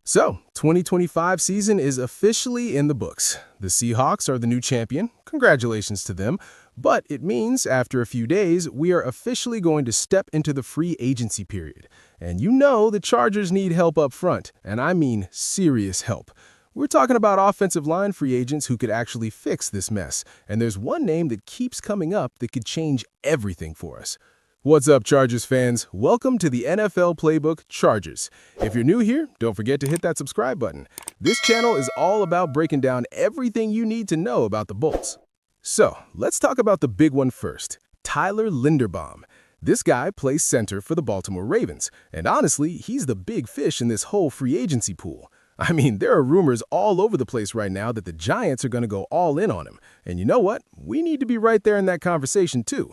So, 2025 season is officially in the books. The Seahawks are the new champion. Congratulations to them. But it means after a few days, we are officially going to step into the free agency period. And you know the Chargers need help up front, and I mean serious help. We're talking about offensive line free agents who could actually fix this mess. And there's one name that keeps coming up that could change everything for us. What's up, Chargers fans? Welcome to the NFL Playbook Chargers. If you're new here, don't forget to hit that subscribe button. This channel is all about breaking down everything you need to know about the Bolts. So, let's talk about the big one first, Tyler Linderbomb. This guy plays center for the Baltimore Ravens, and honestly, he's the big fish in this whole free agency pool. I mean, there are rumors all over the place right now that the Giants are going to go all in on him. And you know what? We need to be right there in that conversation too.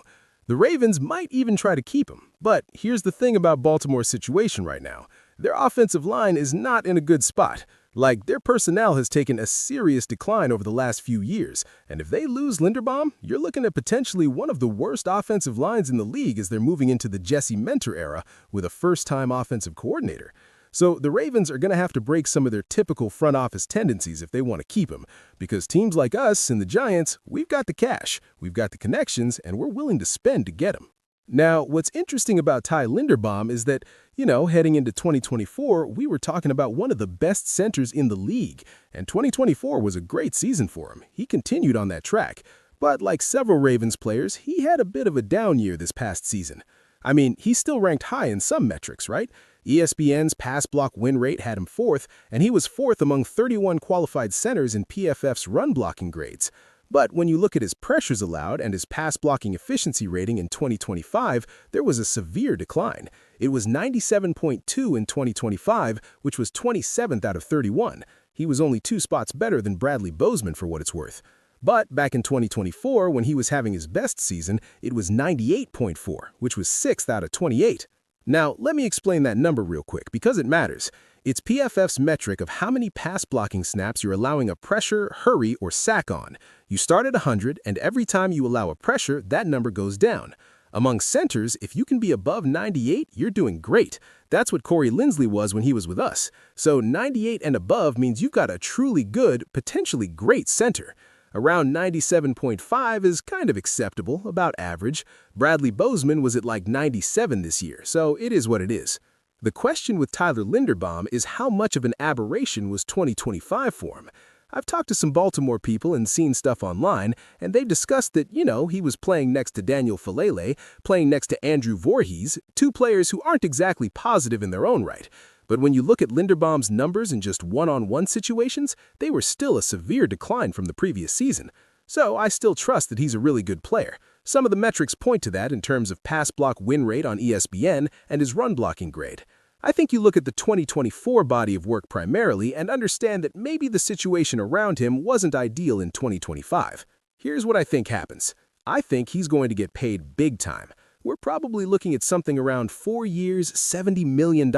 The Ravens might even try to keep him, but here's the thing about Baltimore's situation right now. Their offensive line is not in a good spot. Like, their personnel has taken a serious decline over the last few years, and if they lose Linderbaum, you're looking at potentially one of the worst offensive lines in the league as they're moving into the Jesse Menter era with a first-time offensive coordinator. So the Ravens are going to have to break some of their typical front office tendencies if they want to keep him, because teams like us and the Giants, we've got the cash, we've got the connections, and we're willing to spend to get him. Now, what's interesting about Ty Linderbaum is that, heading into 2024, we were talking about one of the best centers in the league, and 2024 was a great season for him. He continued on that track, but like several Ravens players, he had a bit of a down year this past season. I mean, he's still ranked high in some metrics, right? ESPN's pass block win rate had him fourth, and he was fourth among 31 qualified centers in PFF's run blocking grades. But when you look at his pressures allowed and his pass blocking efficiency rating in 2025, there was a severe decline. It was 97.2 in 2025, which was 27th out of 31. He was only 2 spots better than Bradley Boseman for what it's worth. But back in 2024, when he was having his best season, it was 98.4, which was 6th out of 28. Now, let me explain that number real quick, because it matters. It's PFF's metric of how many pass blocking snaps you're allowing a pressure, hurry, or sack on. You start at 100, and every time you allow a pressure, that number goes down. Among centers, if you can be above 98, you're doing great. That's what Cory Linsley was when he was with us. So 98 and above means you've got a truly good, potentially great center. Around 97.5 is kind of acceptable, about average. Bradley Boseman was at like 97 this year, so it is what it is. The question with Tyler Linderbaum is how much of an aberration was 2025 for him. I've talked to some Baltimore people and seen stuff online, and they've discussed that, he was playing next to Daniel Falle, playing next to Andrew Vorhees, 2 players who aren't exactly positive in their own right. But when you look at Linderbaum's numbers in just one-on-one situations, they were still a severe decline from the previous season. So I still trust that he's a really good player. Some of the metrics point to that in terms of pass block win rate on ESPN and his run blocking grade. I think you look at the 2024 body of work primarily and understand that maybe the situation around him wasn't ideal in 2025. Here's what I think happens. I think he's going to get paid big time. We're probably looking at something around 4 years, $70 million,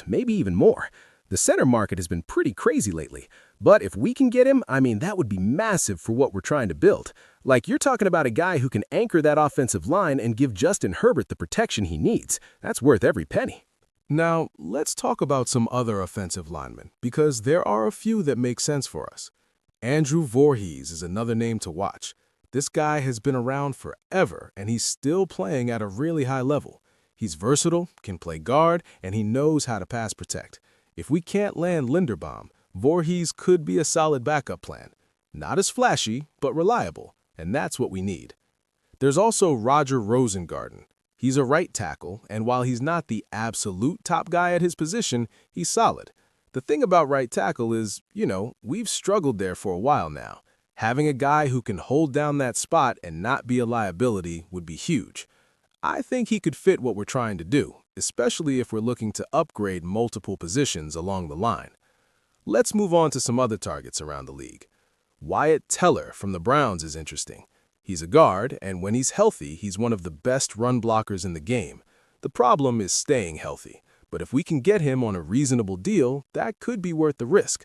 maybe even more. The center market has been pretty crazy lately. But if we can get him, I mean, that would be massive for what we're trying to build. Like, you're talking about a guy who can anchor that offensive line and give Justin Herbert the protection he needs. That's worth every penny. Now, let's talk about some other offensive linemen, because there are a few that make sense for us. Andrew Vorhees is another name to watch. This guy has been around forever, and he's still playing at a really high level. He's versatile, can play guard, and he knows how to pass protect. If we can't land Linderbaum, Vorhees could be a solid backup plan. Not as flashy, but reliable, and that's what we need. There's also Roger Rosengarten. He's a right tackle, and while he's not the absolute top guy at his position, he's solid. The thing about right tackle is, we've struggled there for a while now. Having a guy who can hold down that spot and not be a liability would be huge. I think he could fit what we're trying to do, especially if we're looking to upgrade multiple positions along the line. Let's move on to some other targets around the league. Wyatt Teller from the Browns is interesting. He's a guard, and when he's healthy, he's one of the best run blockers in the game. The problem is staying healthy, but if we can get him on a reasonable deal, that could be worth the risk.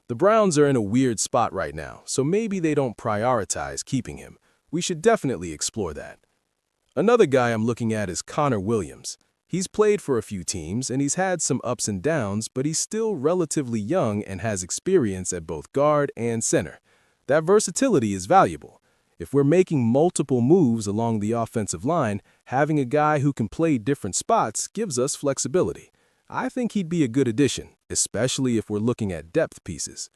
The Browns are in a weird spot right now, so maybe they don't prioritize keeping him. We should definitely explore that. Another guy I'm looking at is Connor Williams. He's played for a few teams and he's had some ups and downs, but he's still relatively young and has experience at both guard and center. That versatility is valuable. If we're making multiple moves along the offensive line, having a guy who can play different spots gives us flexibility. I think he'd be a good addition, especially if we're looking at depth pieces.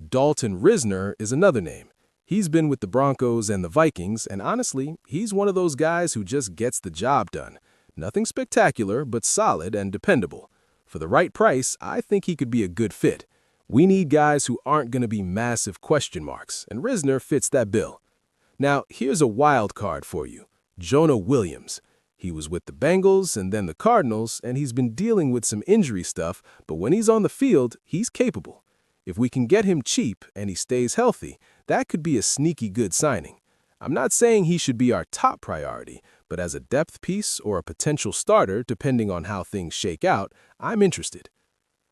Dalton Risner is another name. He's been with the Broncos and the Vikings, and honestly, he's one of those guys who just gets the job done. Nothing spectacular, but solid and dependable. For the right price, I think he could be a good fit. We need guys who aren't going to be massive question marks, and Risner fits that bill. Now, here's a wild card for you. Jonah Williams. He was with the Bengals and then the Cardinals, and he's been dealing with some injury stuff, but when he's on the field, he's capable. If we can get him cheap and he stays healthy, that could be a sneaky good signing. I'm not saying he should be our top priority, but as a depth piece or a potential starter, depending on how things shake out, I'm interested.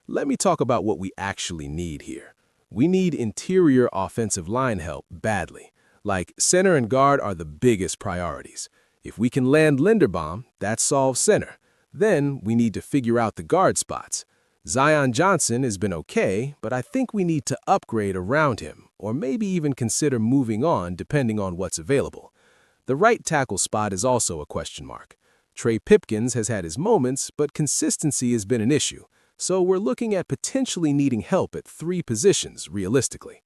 Let me talk about what we actually need here. We need interior offensive line help badly. Like, center and guard are the biggest priorities. If we can land Linderbaum, that solves center. Then we need to figure out the guard spots. Zion Johnson has been okay, but I think we need to upgrade around him, or maybe even consider moving on depending on what's available. The right tackle spot is also a question mark. Trey Pipkins has had his moments, but consistency has been an issue, so we're looking at potentially needing help at 3 positions, realistically.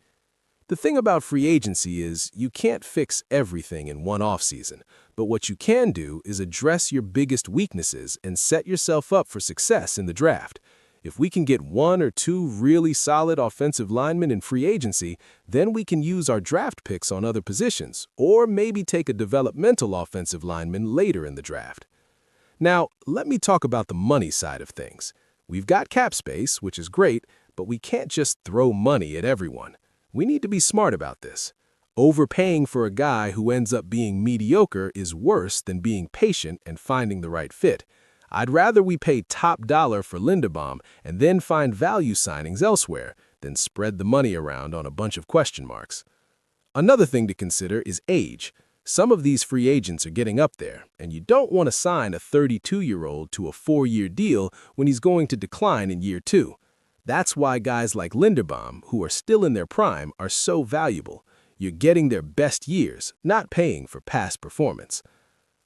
The thing about free agency is you can't fix everything in one offseason, but what you can do is address your biggest weaknesses and set yourself up for success in the draft. If we can get 1 or 2 really solid offensive linemen in free agency, then we can use our draft picks on other positions, or maybe take a developmental offensive lineman later in the draft. Now, let me talk about the money side of things. We've got cap space, which is great, but we can't just throw money at everyone. We need to be smart about this. Overpaying for a guy who ends up being mediocre is worse than being patient and finding the right fit. I'd rather we pay top dollar for Linderbaum and then find value signings elsewhere than spread the money around on a bunch of question marks. Another thing to consider is age. Some of these free agents are getting up there, and you don't want to sign a 32-year-old to a 4-year deal when he's going to decline in year 2. That's why guys like Linderbaum, who are still in their prime, are so valuable. You're getting their best years, not paying for past performance.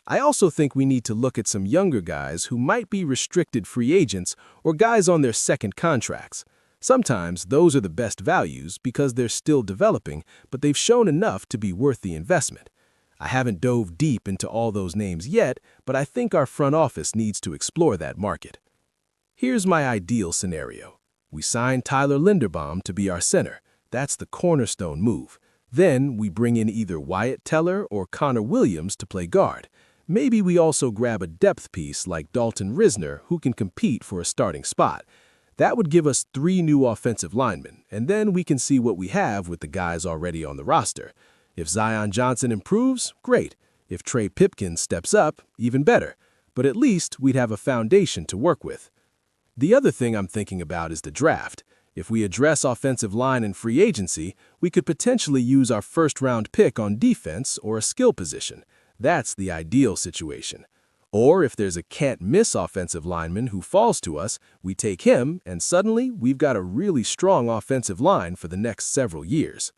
I also think we need to look at some younger guys who might be restricted free agents or guys on their second contracts. Sometimes those are the best values because they're still developing, but they've shown enough to be worth the investment. I haven't dove deep into all those names yet, but I think our front office needs to explore that market. Here's my ideal scenario. We sign Tyler Linderbomb to be our center. That's the cornerstone move. Then we bring in either Wyatt Teller or Connor Williams to play guard. Maybe we also grab a depth piece like Dalton Risner who can compete for a starting spot. That would give us 3 new offensive linemen, and then we can see what we have with the guys already on the roster. If Zion Johnson improves, great. If Trey Pipkins steps up, even better. But at least we'd have a foundation to work with. The other thing I'm thinking about is the draft. If we address offensive line and free agency, we could potentially use our first-round pick on defense or a skill position. That's the ideal situation. Or if there's a can't-miss offensive lineman who falls to us, we take him, and suddenly we've got a really strong offensive line for the next several years.